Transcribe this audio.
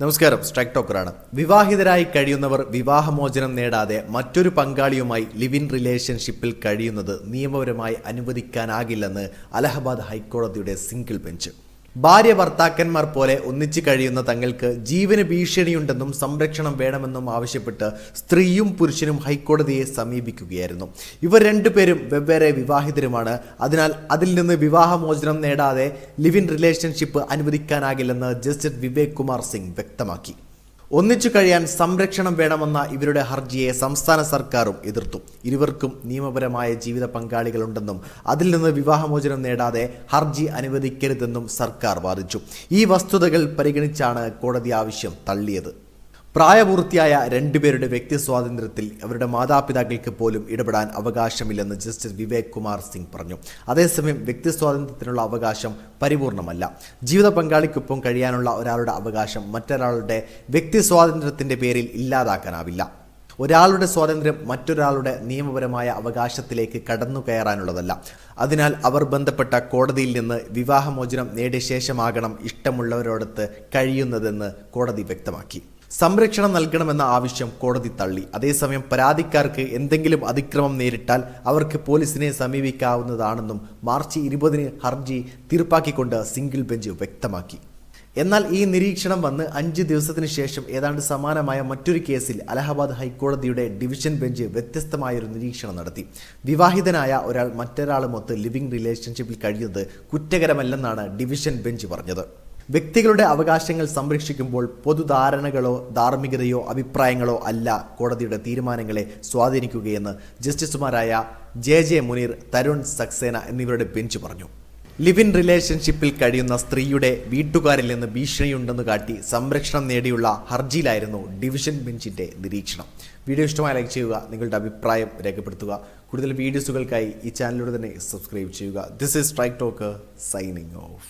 നമസ്കാരം, സ്ട്രൈക്ക് ടോക്കറാണ്. വിവാഹിതരായി കഴിയുന്നവർ വിവാഹമോചനം നേടാതെ മറ്റൊരു പങ്കാളിയുമായി ലിവ് ഇൻ റിലേഷൻഷിപ്പിൽ കഴിയുന്നത് നിയമപരമായി അനുവദിക്കാനാകില്ലെന്ന് അലഹബാദ് ഹൈക്കോടതിയുടെ സിംഗിൾ ബെഞ്ച്. ഭാര്യ ഭർത്താക്കന്മാർ പോലെ ഒന്നിച്ചു കഴിയുന്ന തങ്ങൾക്ക് ജീവന് ഭീഷണിയുണ്ടെന്നും സംരക്ഷണം വേണമെന്നും ആവശ്യപ്പെട്ട് സ്ത്രീയും പുരുഷനും ഹൈക്കോടതിയെ സമീപിക്കുകയായിരുന്നു. ഇവർ രണ്ടുപേരും വെവ്വേറെ വിവാഹിതരുമാണ്. അതിനാൽ അതിൽ നിന്ന് വിവാഹമോചനം നേടാതെ ലിവ് ഇൻ റിലേഷൻഷിപ്പ് അനുവദിക്കാനാകില്ലെന്ന് ജസ്റ്റിസ് വിവേക് കുമാർ സിംഗ് വ്യക്തമാക്കി. ഒന്നിച്ചു കഴിയാൻ സംരക്ഷണം വേണമെന്ന ഇവരുടെ ഹർജിയെ സംസ്ഥാന സർക്കാരും എതിർത്തു. ഇരുവർക്കും നിയമപരമായ ജീവിത പങ്കാളികളുണ്ടെന്നും അതിൽ നിന്ന് വിവാഹമോചനം നേടാതെ ഹർജി അനുവദിക്കരുതെന്നും സർക്കാർ വാദിച്ചു. ഈ വസ്തുതകൾ പരിഗണിച്ചാണ് കോടതി ആവശ്യം തള്ളിയത്. പ്രായപൂർത്തിയായ രണ്ടുപേരുടെ വ്യക്തി സ്വാതന്ത്ര്യത്തിൽ അവരുടെ മാതാപിതാക്കൾക്ക് പോലും ഇടപെടാൻ അവകാശമില്ലെന്ന് ജസ്റ്റിസ് വിവേക് കുമാർ സിംഗ് പറഞ്ഞു. അതേസമയം വ്യക്തി സ്വാതന്ത്ര്യത്തിനുള്ള അവകാശം പരിപൂർണമല്ല. ജീവിത പങ്കാളിക്കൊപ്പം കഴിയാനുള്ള ഒരാളുടെ അവകാശം മറ്റൊരാളുടെ വ്യക്തി സ്വാതന്ത്ര്യത്തിന്റെ പേരിൽ ഇല്ലാതാക്കാനാവില്ല. ഒരാളുടെ സ്വാതന്ത്ര്യം മറ്റൊരാളുടെ നിയമപരമായ അവകാശത്തിലേക്ക് കടന്നു കയറാനുള്ളതല്ല. അതിനാൽ അവർ ബന്ധപ്പെട്ട കോടതിയിൽ നിന്ന് വിവാഹമോചനം നേടിയ ശേഷമാകണം ഇഷ്ടമുള്ളവരോടൊത്ത് കഴിയുന്നതെന്ന് കോടതി വ്യക്തമാക്കി. സംരക്ഷണം നൽകണമെന്ന ആവശ്യം കോടതി തള്ളി. അതേസമയം പരാതിക്കാർക്ക് എന്തെങ്കിലും അതിക്രമം നേരിട്ടാൽ അവർക്ക് പോലീസിനെ സമീപിക്കാവുന്നതാണെന്നും മാർച്ച് 20 ഹർജി തീർപ്പാക്കിക്കൊണ്ട് സിംഗിൾ ബെഞ്ച് വ്യക്തമാക്കി. എന്നാൽ ഈ നിരീക്ഷണം വന്ന് 5 ദിവസത്തിന് ശേഷം ഏതാണ്ട് സമാനമായ മറ്റൊരു കേസിൽ അലഹബാദ് ഹൈക്കോടതിയുടെ ഡിവിഷൻ ബെഞ്ച് വ്യത്യസ്തമായൊരു നിരീക്ഷണം നടത്തി. വിവാഹിതനായ ഒരാൾ മറ്റൊരാളുമൊത്ത് ലിവിംഗ് റിലേഷൻഷിപ്പിൽ കഴിയുന്നത് കുറ്റകരമല്ലെന്നാണ് ഡിവിഷൻ ബെഞ്ച് പറഞ്ഞത്. വ്യക്തികളുടെ അവകാശങ്ങൾ സംരക്ഷിക്കുമ്പോൾ പൊതുധാരണകളോ ധാർമ്മികതയോ അഭിപ്രായങ്ങളോ അല്ല കോടതിയുടെ തീരുമാനങ്ങളെ സ്വാധീനിക്കുകയെന്ന് ജസ്റ്റിസുമാരായ ജെ മുനീർ, തരുൺ സക്സേന എന്നിവരുടെ ബെഞ്ച് പറഞ്ഞു. ലിവ് ഇൻ റിലേഷൻഷിപ്പിൽ കഴിയുന്ന സ്ത്രീയുടെ വീട്ടുകാരിൽ നിന്ന് ഭീഷണിയുണ്ടെന്ന് കാട്ടി സംരക്ഷണം നേടിയുള്ള ഹർജിയിലായിരുന്നു ഡിവിഷൻ ബെഞ്ചിന്റെ നിരീക്ഷണം. വീഡിയോ ഇഷ്ടമായി ലൈക്ക് ചെയ്യുക, നിങ്ങളുടെ അഭിപ്രായം രേഖപ്പെടുത്തുക. കൂടുതൽ വീഡിയോസുകൾക്കായി ഈ ചാനലിലൂടെ തന്നെ സബ്സ്ക്രൈബ് ചെയ്യുക. This is strike talker signing off.